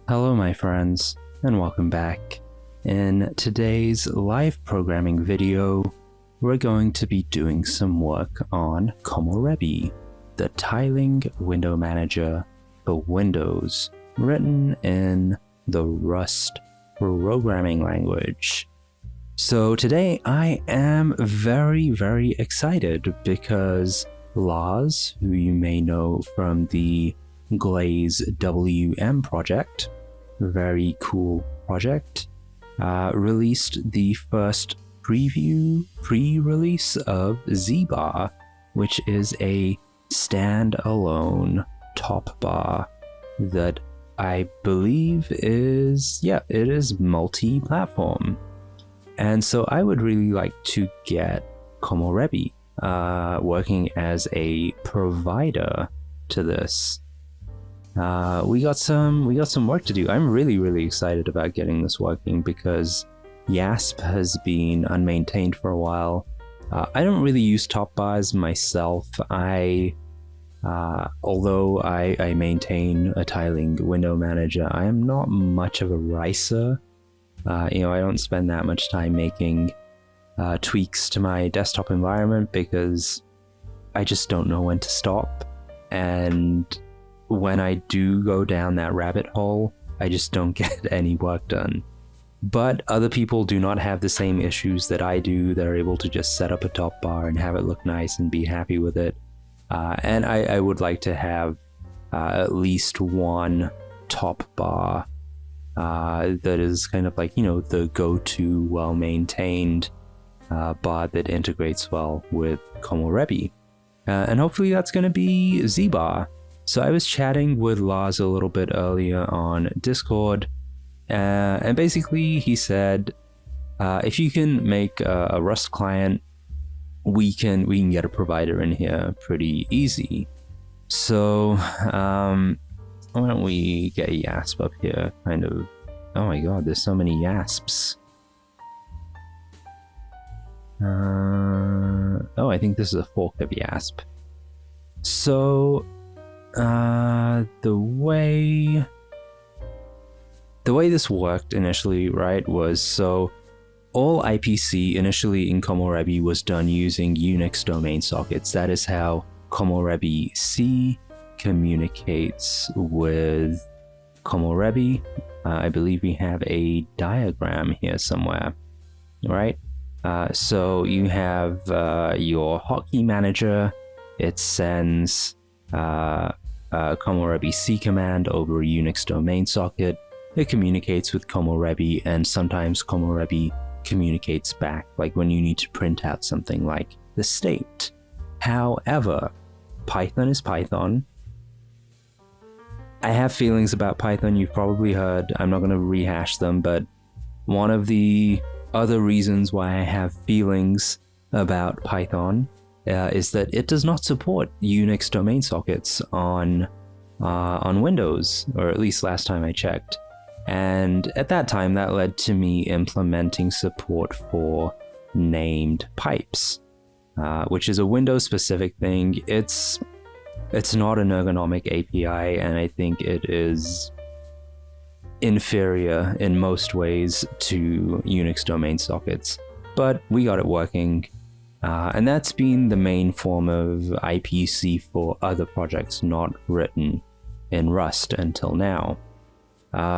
Hello my friends, and welcome back. In today's live programming video, we're going to be doing some work on Komorebi, the tiling window manager for Windows, written in the Rust programming language. So today I am very excited because Lars, who you may know from the Glaze WM project, very cool project, released the first pre-release of Z-Bar, which is a standalone top bar that I believe is, it is multi-platform. And so I would really like to get Komorebi working as a provider to this. We got some work to do. I'm really excited about getting this working because YASP has been unmaintained for a while. I don't really use top bars myself. Although I maintain a tiling window manager, I am not much of a ricer. I don't spend that much time making tweaks to my desktop environment because I just don't know when to stop. And when I do go down that rabbit hole, I just don't get any work done. But other people do not have the same issues that I do. They're able to just set up a top bar and have it look nice and be happy with it. And I would like to have at least one top bar that is kind of like, the go-to well-maintained bar that integrates well with Komorebi. And hopefully that's going to be Z-Bar. So I was chatting with Lars a little bit earlier on Discord, and basically he said, if you can make a Rust client, we can get a provider in here pretty easy. So why don't we get YASP up here? Kind of. Oh my god, there's so many YASPs. Oh, I think this is a fork of YASP. So the way this worked initially, right, was so all IPC initially in Komorebi was done using Unix domain sockets. That is how Komorebi C communicates with Komorebi. I believe we have a diagram here somewhere, right? So you have your hotkey manager. It sends Komorebi C command over a Unix domain socket. It communicates with Komorebi, and sometimes Komorebi communicates back, like when you need to print out something like the state. However, Python is Python. I have feelings about Python, you've probably heard. I'm not going to rehash them, but one of the other reasons why I have feelings about Python is that it does not support Unix domain sockets on Windows, or at least last time I checked. And at that time, that led to me implementing support for named pipes, which is a Windows-specific thing. It's not an ergonomic API, and I think it is inferior in most ways to Unix domain sockets. But we got it working. And that's been the main form of IPC for other projects not written in Rust until now.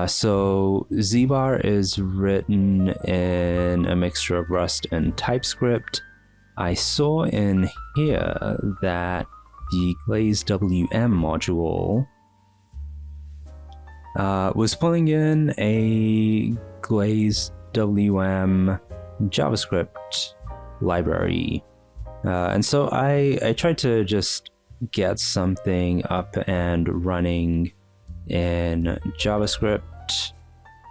So Z-Bar is written in a mixture of Rust and TypeScript. I saw in here that the Glaze WM module was pulling in a Glaze WM JavaScript library. And so I tried to just get something up and running in JavaScript.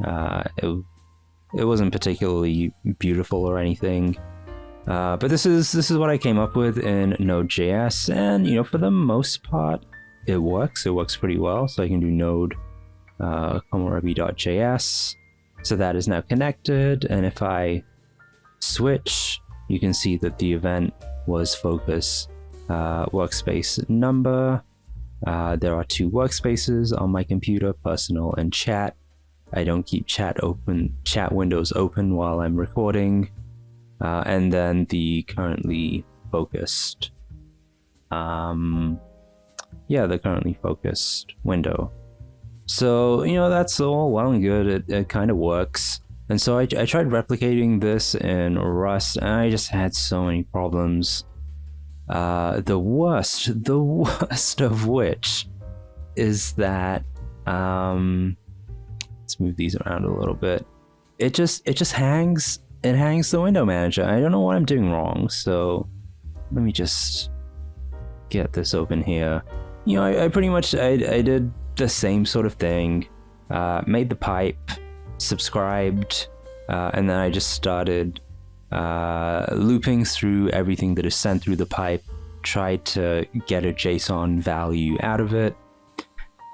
It wasn't particularly beautiful or anything, but this is what I came up with in Node.js, and for the most part it works pretty well. So I can do node komorebi.js, so that is now connected, and if I switch, you can see that the event was focus workspace number. There are two workspaces on my computer, personal and chat. I don't keep chat windows open while I'm recording, and then the currently focused, the currently focused window. So, that's all well and good. It kind of works. And so I tried replicating this in Rust, and I just had so many problems. The worst of which is that, let's move these around a little bit. It just hangs the window manager. I don't know what I'm doing wrong. So let me just get this open here. I pretty much, I did the same sort of thing, made the pipe, subscribed, and then I just started looping through everything that is sent through the pipe, tried to get a JSON value out of it.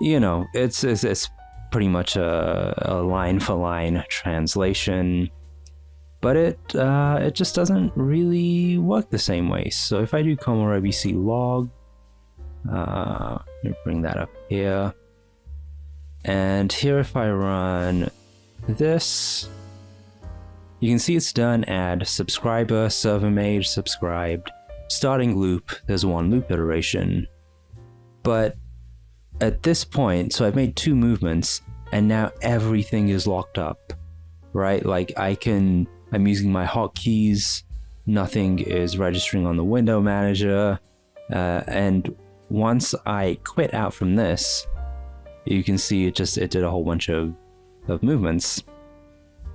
It's pretty much a line for line translation, but it just doesn't really work the same way. So if I do Komorebi C log, let me bring that up here. And here, if I run this, you can see it's done. Add subscriber, server made, subscribed, starting loop. There's one loop iteration. But at this point, so I've made 2 movements, and now everything is locked up, right? Like I'm using my hotkeys, nothing is registering on the window manager, and once I quit out from this, you can see it did a whole bunch of movements.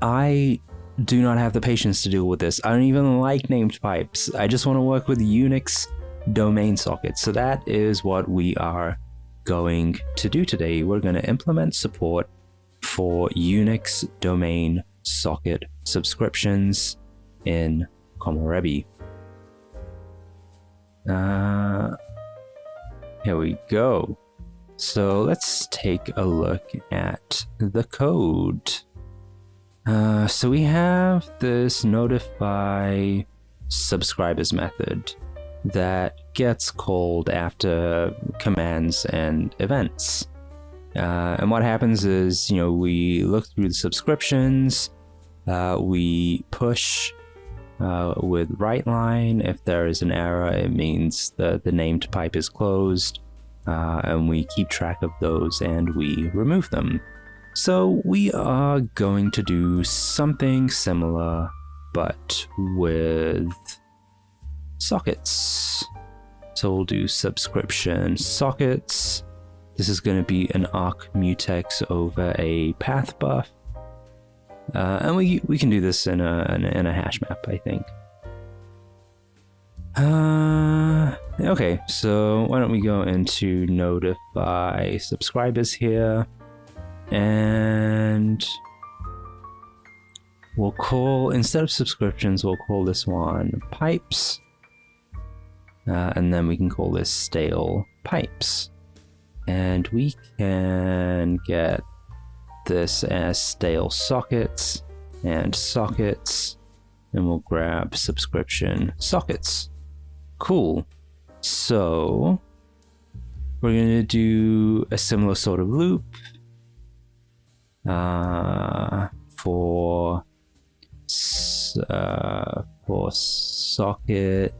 I do not have the patience to deal with this. I don't even like named pipes. I just want to work with Unix domain sockets. So that is what we are going to do today. We're going to implement support for Unix domain socket subscriptions in Komorebi. Here we go. So let's take a look at the code. So we have this notify subscribers method that gets called after commands and events. And what happens is, we look through the subscriptions, we push with write line. If there is an error, it means that the named pipe is closed. And we keep track of those and we remove them. So we are going to do something similar, but with sockets. So we'll do subscription sockets. This is going to be an arc mutex over a path buff. And we can do this in a hash map, I think. Okay, so why don't we go into notify subscribers here, and we'll call, instead of subscriptions, we'll call this one pipes, and then we can call this stale pipes, and we can get this as stale sockets, and we'll grab subscription sockets. Cool. So we're going to do a similar sort of loop for socket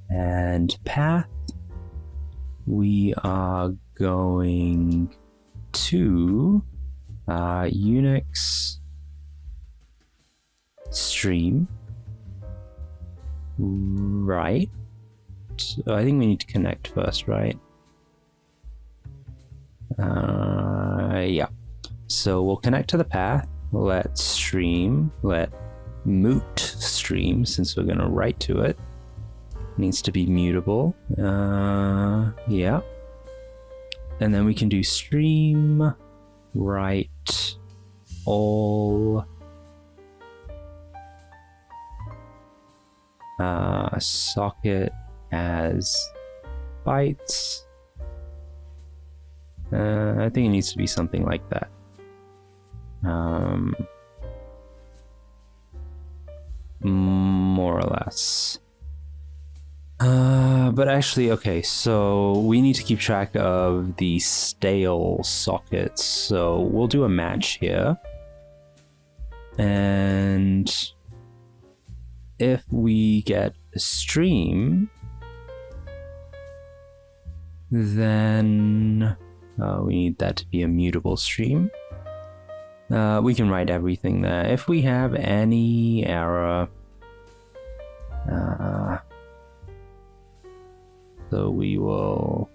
and path. We are going to Unix stream. Right. So I think we need to connect first, right? Yeah. So we'll connect to the path. Let stream. Let mute stream, since we're going to write to it. Needs to be mutable. Yeah. And then we can do stream write all socket as bytes. I think it needs to be something like that. More or less. But actually, okay, so we need to keep track of the stale sockets. So we'll do a match here. And if we get a stream, then we need that to be a mutable stream. We can write everything there. If we have any error, so we will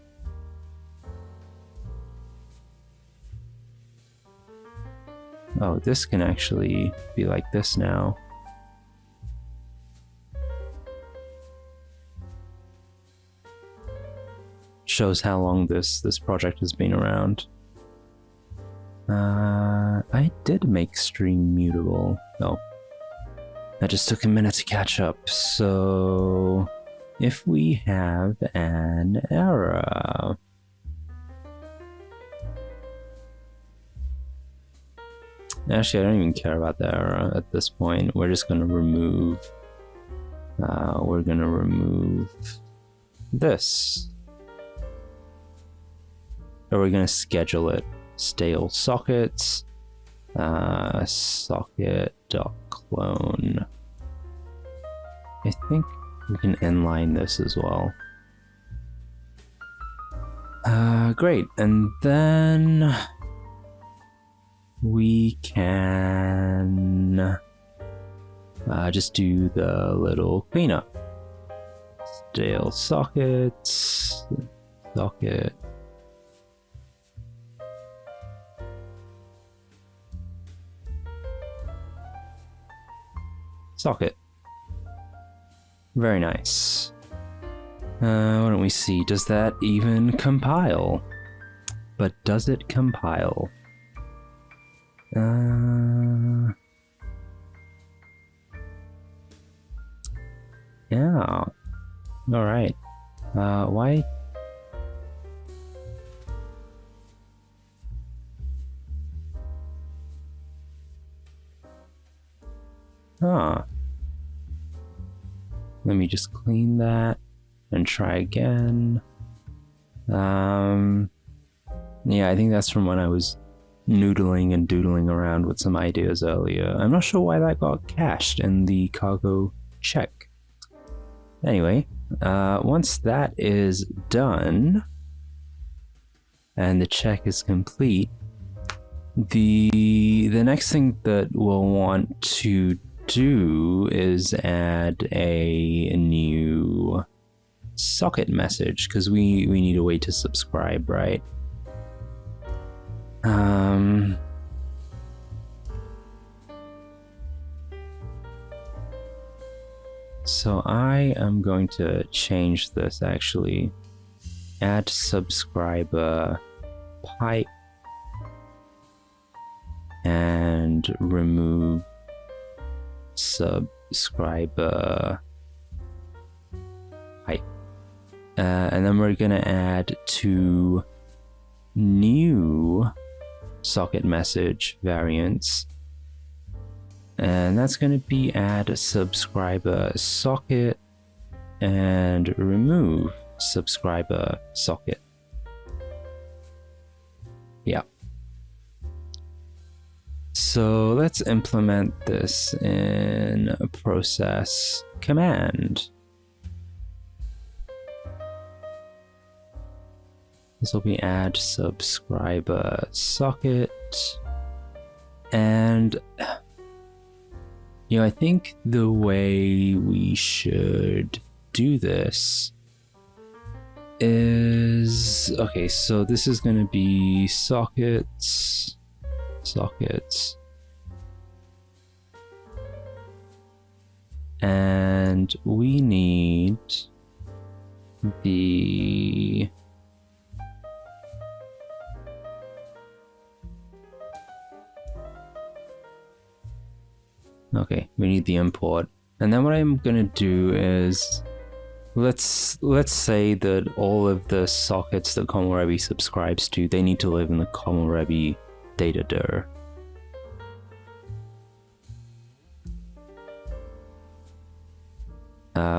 this can actually be like this now. Shows how long this project has been around. I did make stream mutable. Oh, that just took a minute to catch up. So if we have an error, actually I don't even care about the error at this point. We're just gonna remove this. Or we're gonna schedule it. Stale sockets, socket.clone. I think we can inline this as well. Great, and then we can just do the little cleanup. Stale sockets, socket. Socket. Very nice. Why don't we see, does that even compile? But does it compile? Yeah. Alright. Why? Huh. Let me just clean that and try again. Yeah, I think that's from when I was noodling and doodling around with some ideas earlier. I'm not sure why that got cached in the cargo check. Anyway, once that is done and the check is complete, the next thing that we'll want to do is add a new socket message, because we need a way to subscribe, right? So I am going to change this actually. Add subscriber pipe and remove subscriber pipe. And then we're gonna add two new socket message variants, and that's going to be add subscriber socket and remove subscriber socket. Yeah. So let's implement this in a process command. This will be add subscriber socket. And I think the way we should do this is, okay, so this is going to be sockets, and we need the import. And then what I'm gonna do is let's say that all of the sockets that Komorebi subscribes to, they need to live in the Komorebi data dir.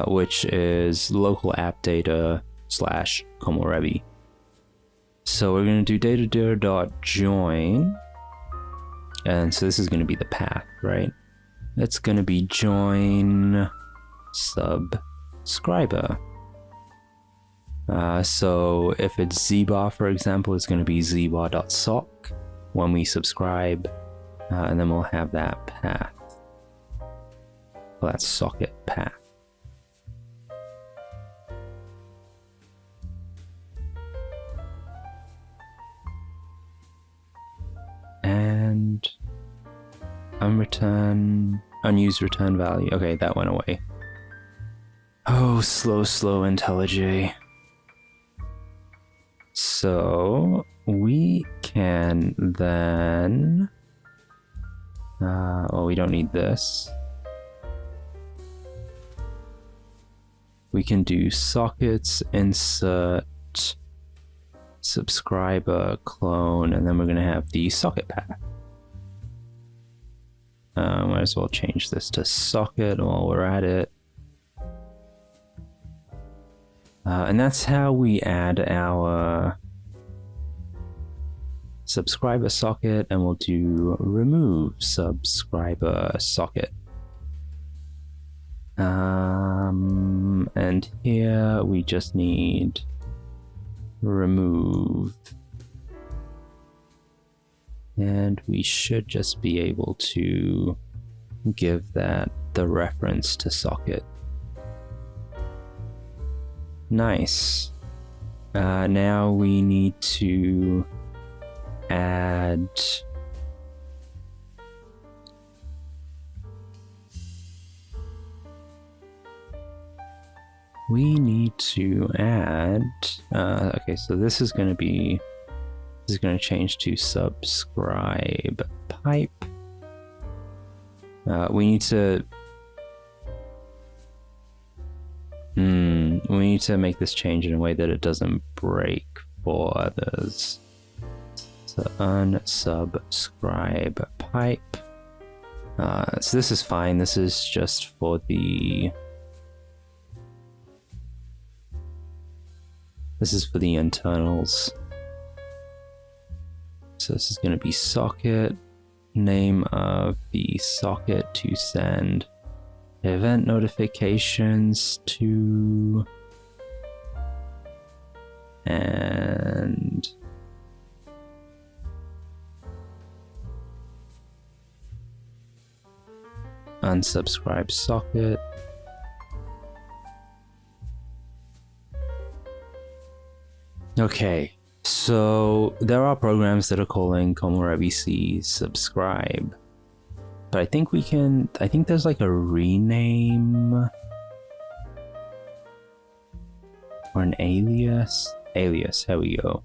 which is local app data / Komorebi. So we're going to do data.join, and so this is going to be the path, right? It's going to be join subscriber. So if it's zbar, for example, it's going to be zbar.sock when we subscribe, and then we'll have that path, well, that socket path. And unused return value. Okay, that went away. Oh, slow IntelliJ. So we can then, well, we don't need this. We can do sockets, insert, subscriber, clone, and then we're going to have the socket path. Might as well change this to socket while we're at it. And that's how we add our subscriber socket, and we'll do remove subscriber socket. And here we just need remove. And we should just be able to give that the reference to socket. Nice. Now we need to add okay, so this is going to change to subscribe pipe. We need to make this change in a way that it doesn't break for others. So unsubscribe pipe. So this is fine. This is just for the internals. So this is going to be socket, name of the socket to send event notifications to, and unsubscribe socket. Okay, so there are programs that are calling Komorebi C subscribe, but I think there's like a rename or an alias. Here we go.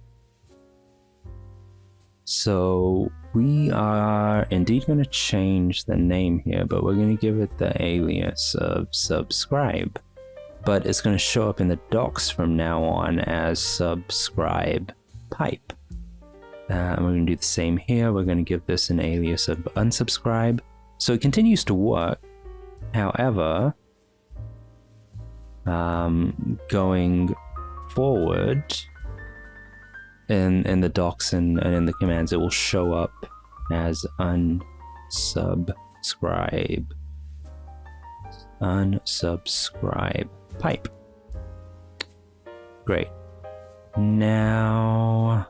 So we are indeed going to change the name here, but we're going to give it the alias of subscribe. But it's going to show up in the docs from now on as subscribe pipe. And we're going to do the same here. We're going to give this an alias of unsubscribe. So it continues to work. However, going forward in the docs and in the commands, it will show up as unsubscribe pipe. Great. Now,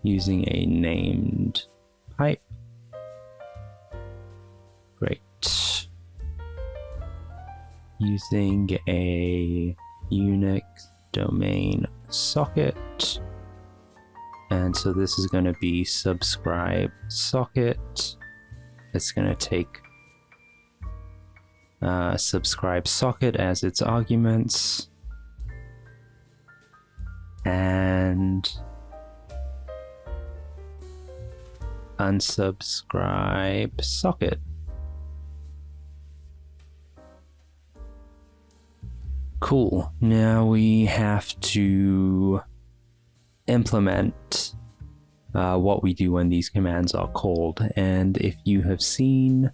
using a named pipe. Great. Using a Unix domain socket. And so this is going to be subscribe socket. It's going to take subscribe socket as its arguments, and unsubscribe socket. Cool. Now we have to implement what we do when these commands are called, and if you have seen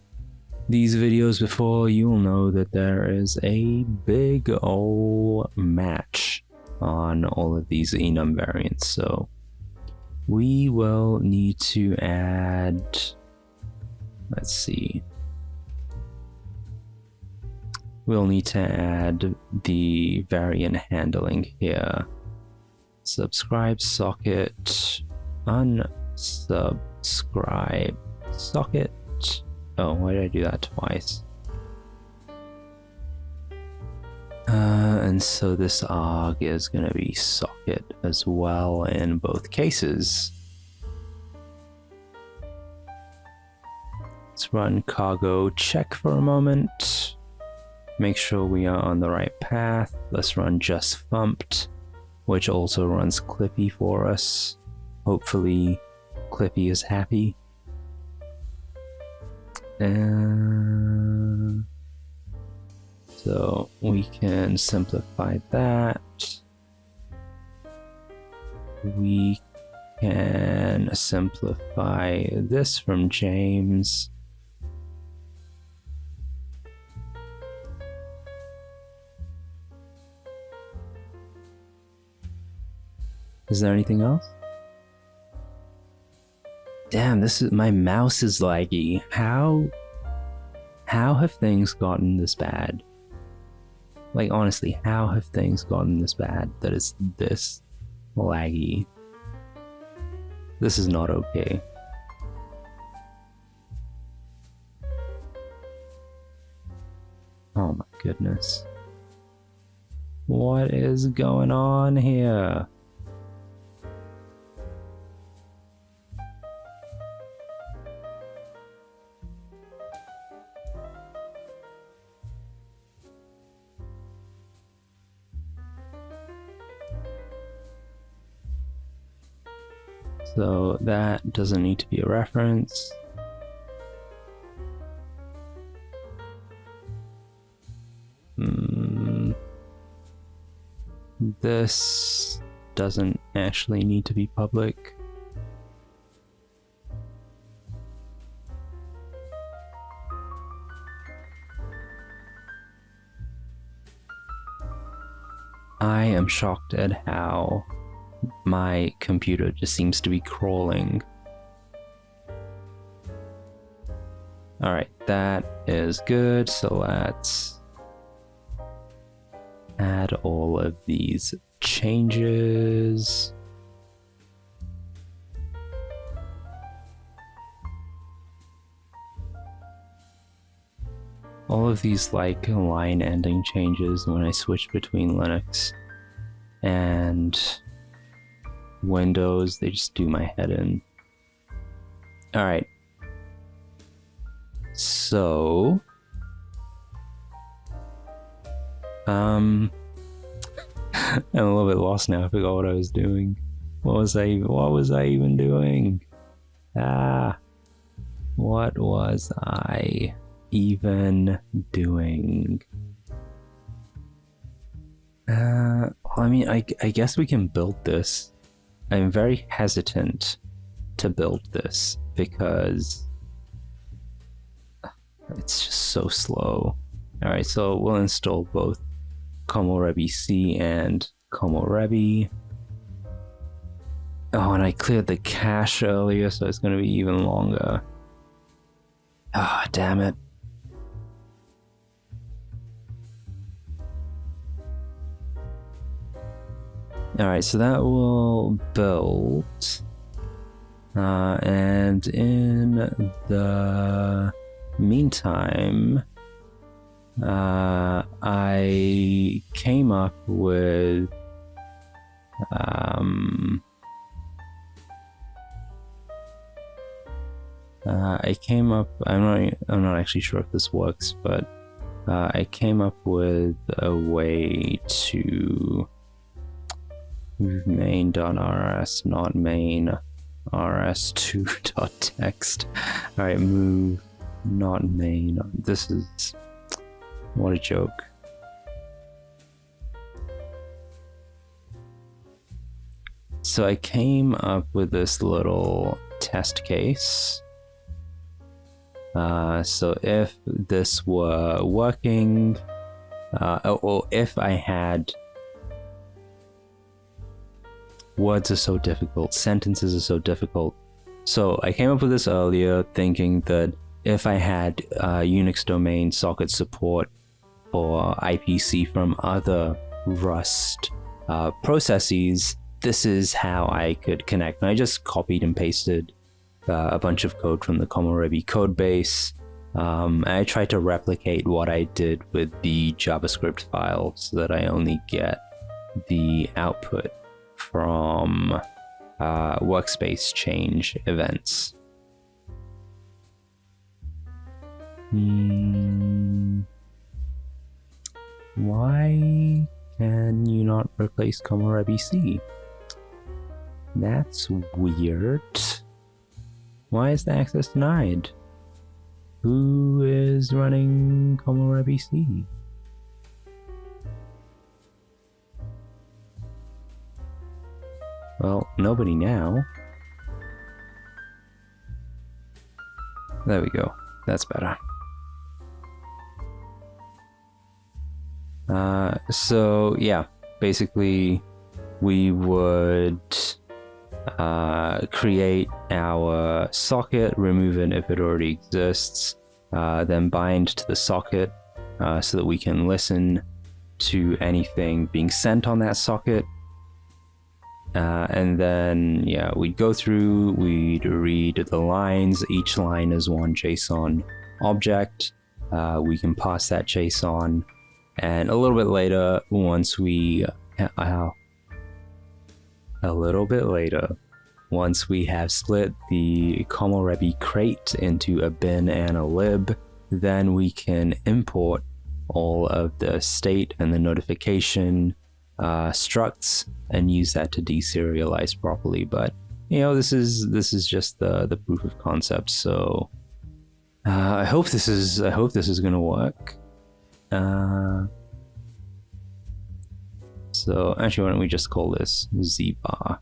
these videos before, you will know that there is a big ol' match on all of these enum variants. So we will need to add, let's see, we'll need to add the variant handling here. Subscribe socket, unsubscribe socket. Oh, why did I do that twice? And so this arg is going to be socket as well in both cases. Let's run cargo check for a moment. Make sure we are on the right path. Let's run just thumped, which also runs Clippy for us. Hopefully Clippy is happy. And so we can simplify that. We can simplify this from James. Is there anything else? Damn, my mouse is laggy. How have things gotten this bad? Like, honestly, how have things gotten this bad that it's this laggy? This is not okay. Oh my goodness. What is going on here? So that doesn't need to be a reference. This doesn't actually need to be public. I am shocked at how my computer just seems to be crawling. Alright, that is good, so let's add all of these changes. All of these like line ending changes when I switch between Linux and Windows, they just do my head in. Alright. So I'm a little bit lost now. I forgot what I was doing. What was I even doing? What was I even doing? I mean, I guess we can build this. I'm very hesitant to build this because it's just so slow. Alright, so we'll install both Komorebi C and Komorebi. Oh, and I cleared the cache earlier, so it's going to be even longer. Ah, damn it. Alright, so that will build. And in the meantime, I came up with I'm not actually sure if this works, but I came up with a way to move main.rs, not main rs2.txt. Alright, move not main. This is, what a joke. So I came up with this little test case So if this were working, or if I had... Words are so difficult, sentences are so difficult. So I came up with this earlier thinking that if I had Unix domain socket support for IPC from other Rust processes, this is how I could connect. And I just copied and pasted a bunch of code from the Komorebi code base. And I tried to replicate what I did with the JavaScript file so that I only get the output from workspace change events. Why can you not replace Komorebi C? That's weird. Why is the access denied? Who is running Komorebi C? Well, nobody now. There we go. That's better. So yeah, basically we would create our socket, remove it if it already exists, then bind to the socket so that we can listen to anything being sent on that socket. And then, yeah, we'd go through, we'd read the lines. Each line is one JSON object. We can pass that JSON. And a little bit later, once we have split the Komorebi crate into a bin and a lib, then we can import all of the state and the notification structs and use that to deserialize properly. But you know, this is just the proof of concept. So I hope this is gonna work. So actually, why don't we just call this zbar?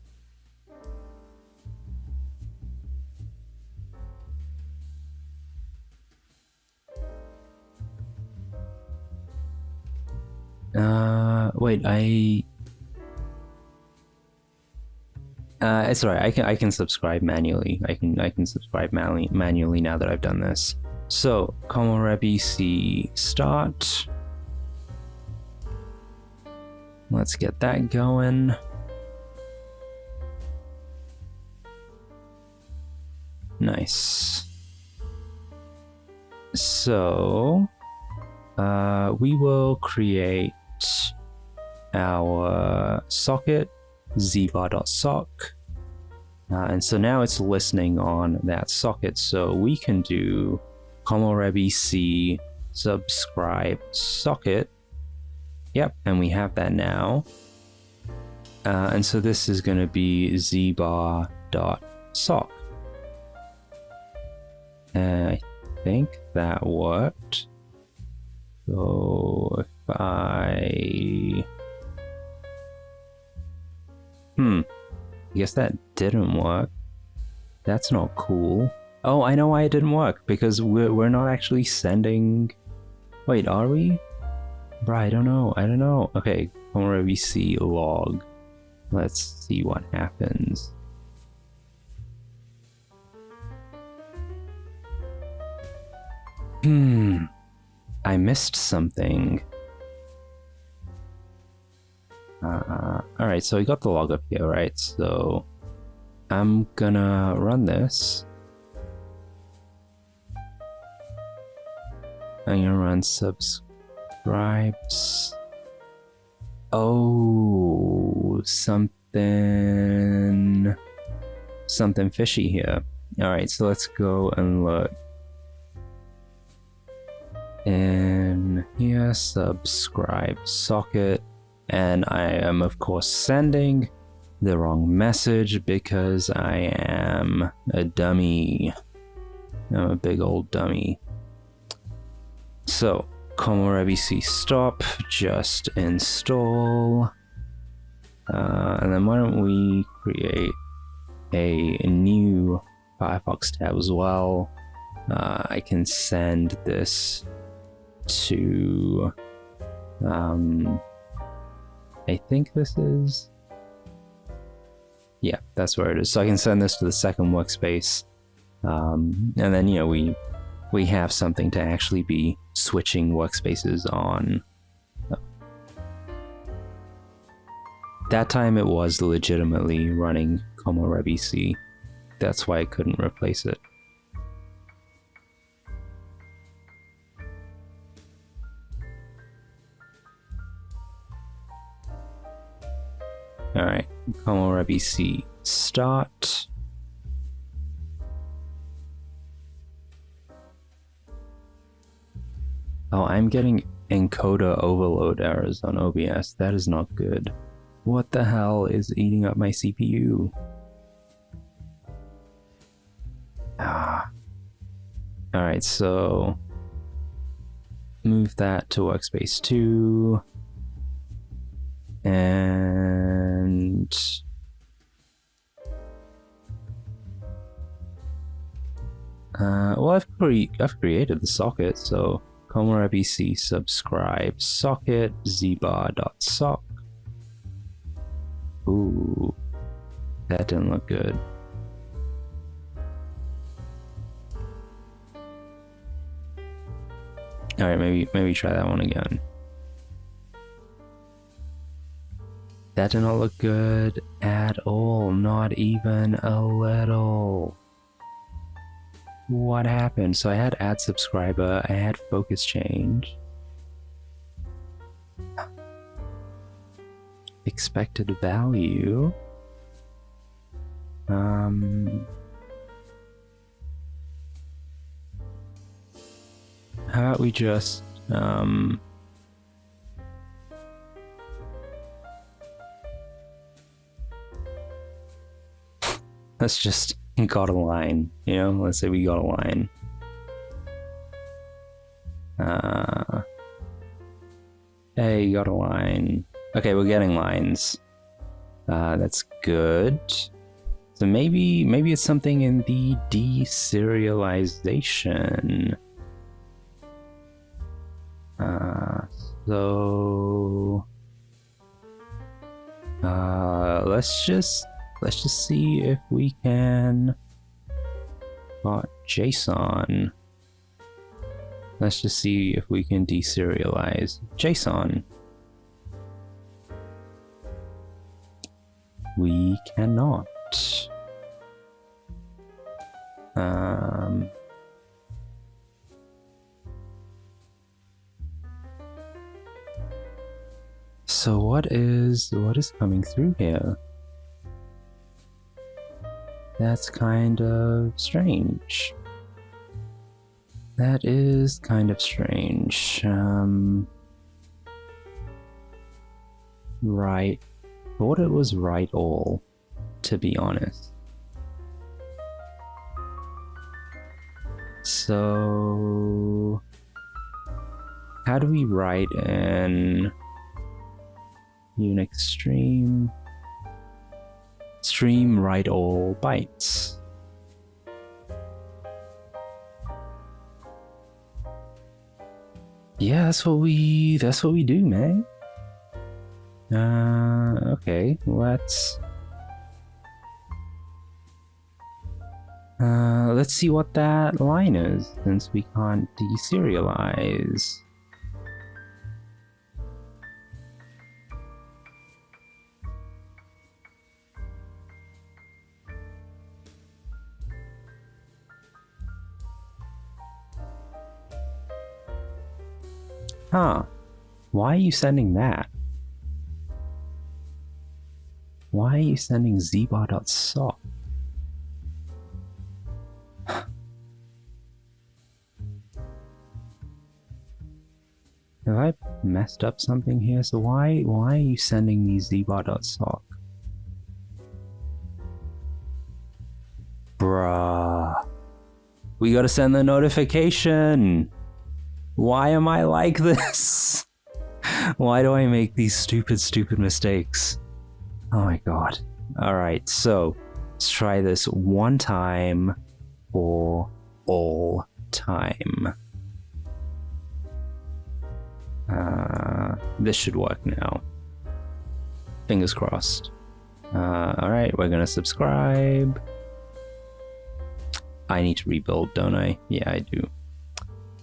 Wait, it's alright. I can subscribe manually. I can subscribe manually now that I've done this. So Komorebi C start. Let's get that going. Nice. So we will create our socket zbar.sock, and so now it's listening on that socket. So we can do Komorebi C subscribe socket. Yep, and we have that now. And so this is going to be zbar.sock. And I think that worked. So if I guess that didn't work. That's not cool. Oh, I know why it didn't work, because we're not actually sending... Wait, are we? Bruh, I don't know. Okay, Komorebi C log. Let's see what happens. I missed something. Alright, so we got the log up here, right? So I'm gonna run this. I'm gonna run subscribes. Oh, something fishy here. Alright, so let's go and look. And here, subscribe socket. And I am, of course, sending the wrong message because I am a dummy. I'm a big old dummy. So, Komorebi C stop, just install. And then why don't we create a new Firefox tab as well. I can send this to, I think this is, yeah, that's where it is. So I can send this to the second workspace, and then, you know, we have something to actually be switching workspaces on. That time it was legitimately running Komorebi C. That's why I couldn't replace it. Alright, Komorebi C start. Oh, I'm getting encoder overload errors on OBS. That is not good. What the hell is eating up my CPU? Alright, so move that to workspace 2. And well, I've created the socket, so Komorebi C subscribe socket zbar.sock. Ooh, that didn't look good. All right, maybe try that one again. That did not look good at all, not even a little. What happened? So I had add subscriber, I had focus change. Expected value. How about we just let's just got a line, you know? Let's say we got a line. Hey, got a line. Okay, we're getting lines. That's good. So maybe it's something in the deserialization. So let's just see if we can got JSON. Let's just see if we can deserialize JSON. We cannot. So what is coming through here? That's kind of strange. That is kind of strange. Right. Thought it was right all, to be honest. So how do we write in Unix stream write all bytes? Yeah, that's what we do, man. Okay, let's see what that line is, since we can't deserialize. Huh. Why are you sending that? Why are you sending zbar.sock? Have I messed up something here? So why are you sending me zbar.sock? Bruh. We gotta send the notification! Why am I like this? Why do I make these stupid mistakes? Oh my god. Alright, so let's try this one time for all time. This should work now. Fingers crossed. Alright, we're gonna subscribe. I need to rebuild, don't I? Yeah, I do.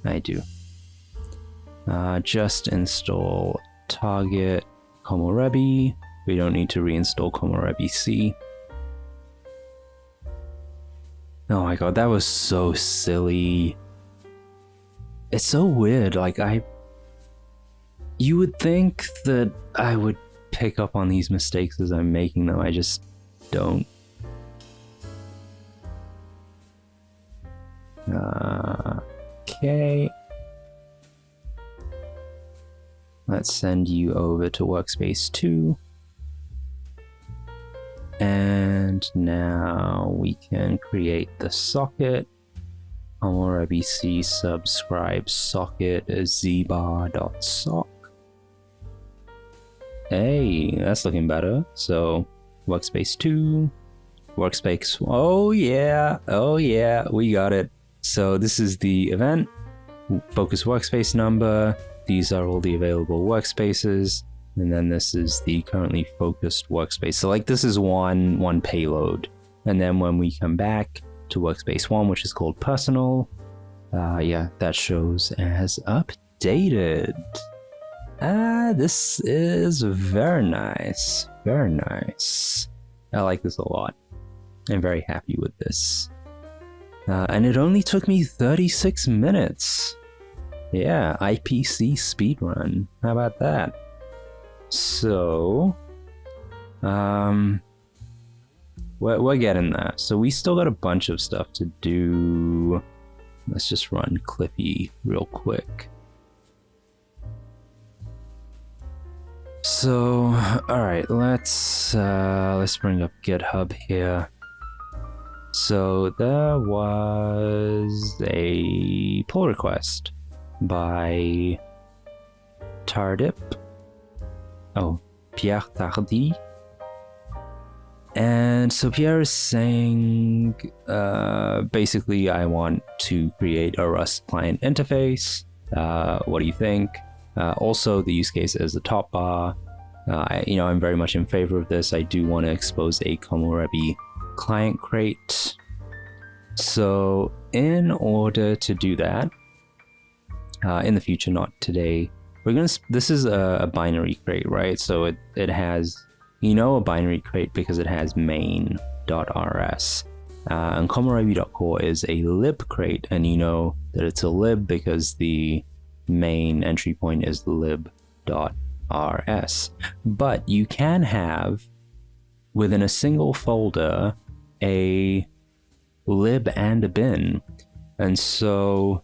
I do. Just install target Komorebi. We don't need to reinstall Komorebi C. Oh my god, that was so silly. It's so weird, like you would think that I would pick up on these mistakes as I'm making them, I just don't. Okay. Let's send you over to workspace 2. And now we can create the socket. Komorebi C subscribe socket zbar.sock. Hey, that's looking better. So workspace 2, workspace, oh yeah, we got it. So this is the event, focus workspace number. These are all the available workspaces. And then this is the currently focused workspace. So like this is one payload. And then when we come back to workspace 1, which is called personal, yeah, that shows as updated. This is very nice. Very nice. I like this a lot. I'm very happy with this. And it only took me 36 minutes. Yeah, IPC speedrun. How about that? So, we're getting there. So we still got a bunch of stuff to do. Let's just run Clippy real quick. So, all right, let's bring up GitHub here. So there was a pull request by Tardip. Oh, Pierre Tardy. And so Pierre is saying, basically, I want to create a Rust client interface. What do you think? Also, the use case is the top bar. I'm very much in favor of this. I do want to expose a Komorebi client crate. So in order to do that, in the future, not today, this is a binary crate, right? So it has, a binary crate because it has main.rs. And Komorebi.core is a lib crate, and you know that it's a lib because the main entry point is lib.rs. But you can have, within a single folder, a lib and a bin. And so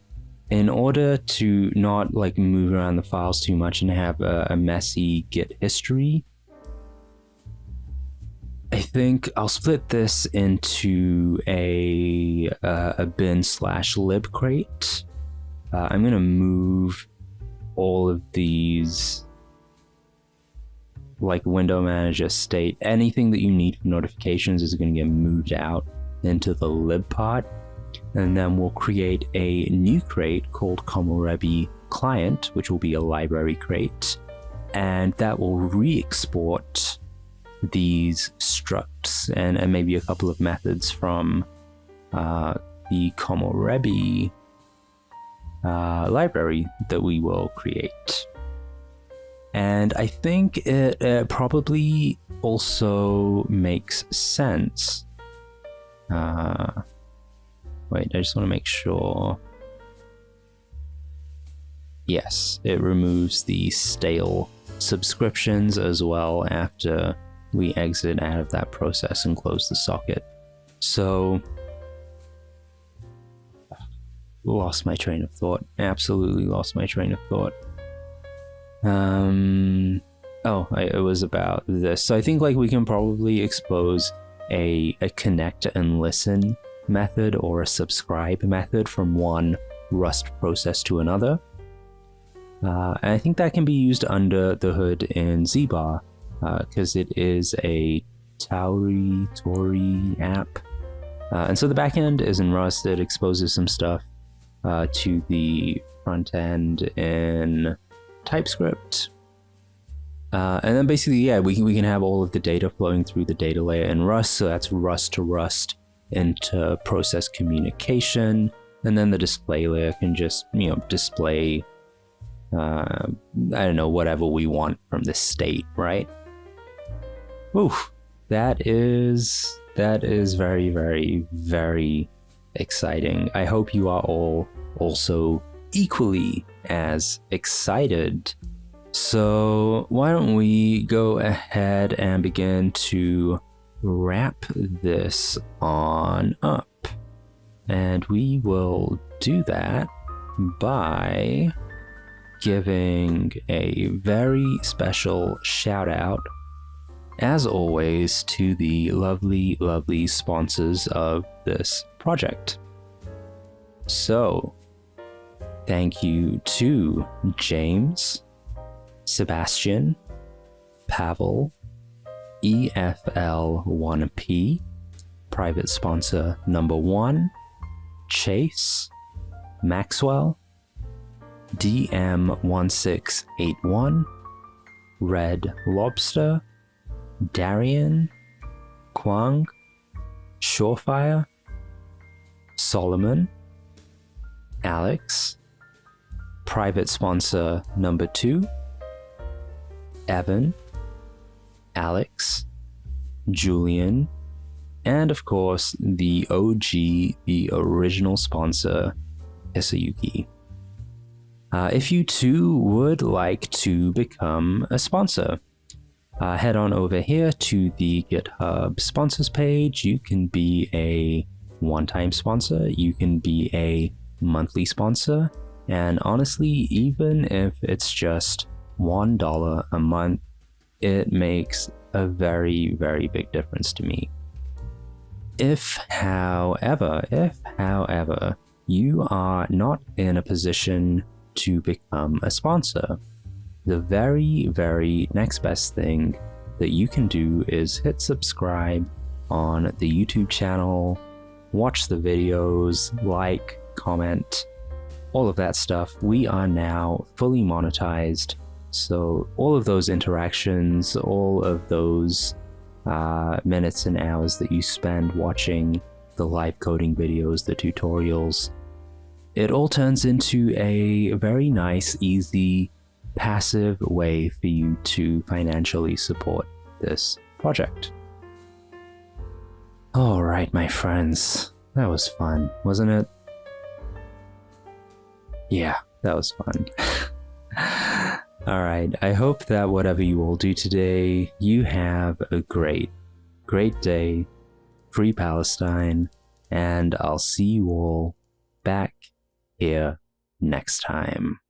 in order to not move around the files too much and have a messy Git history, I think I'll split this into a bin/lib crate. I'm gonna move all of these, like window manager state, anything that you need for notifications is going to get moved out into the lib part, and then we'll create a new crate called Komorebi client, which will be a library crate, and that will re-export these structs and maybe a couple of methods from the Komorebi library that we will create. And I think it probably also makes sense. Wait, I just want to make sure. Yes, it removes the stale subscriptions as well after we exit out of that process and close the socket. So, lost my train of thought. Absolutely lost my train of thought. It was about this. So I think we can probably expose a connect and listen method or a subscribe method from one Rust process to another. And I think that can be used under the hood in ZBar because it is a Tori app. And so the backend is in Rust. It exposes some stuff to the front end in TypeScript. And then basically, yeah, we can have all of the data flowing through the data layer in Rust. So that's Rust to Rust into process communication. And then the display layer can just, display, I don't know, whatever we want from the state, right? Oof, that is very, very, very exciting. I hope you are all also equally as excited. So why don't we go ahead and begin to wrap this on up? And we will do that by giving a very special shout out, as always, to the lovely, lovely sponsors of this project. So, thank you to James, Sebastian, Pavel, EFL1P, private sponsor number 1, Chase, Maxwell, DM1681, Red Lobster, Darian, Kwang, Surefire, Solomon, Alex, private sponsor number 2, Evan, Alex, Julian, and of course the OG, the original sponsor, Hisayuki. If you too would like to become a sponsor, head on over here to the GitHub sponsors page. You can be a one-time sponsor, you can be a monthly sponsor, and honestly, even if it's just $1 a month, it makes a very, very big difference to me. If, however, you are not in a position to become a sponsor, the very, very next best thing that you can do is hit subscribe on the YouTube channel, watch the videos, like, comment, all of that stuff. We are now fully monetized, so all of those interactions, all of those minutes and hours that you spend watching the live coding videos, the tutorials, it all turns into a very nice, easy, passive way for you to financially support this project. All right, my friends, that was fun, wasn't it? Yeah, that was fun. All right, I hope that whatever you all do today, you have a great, great day. Free Palestine, and I'll see you all back here next time.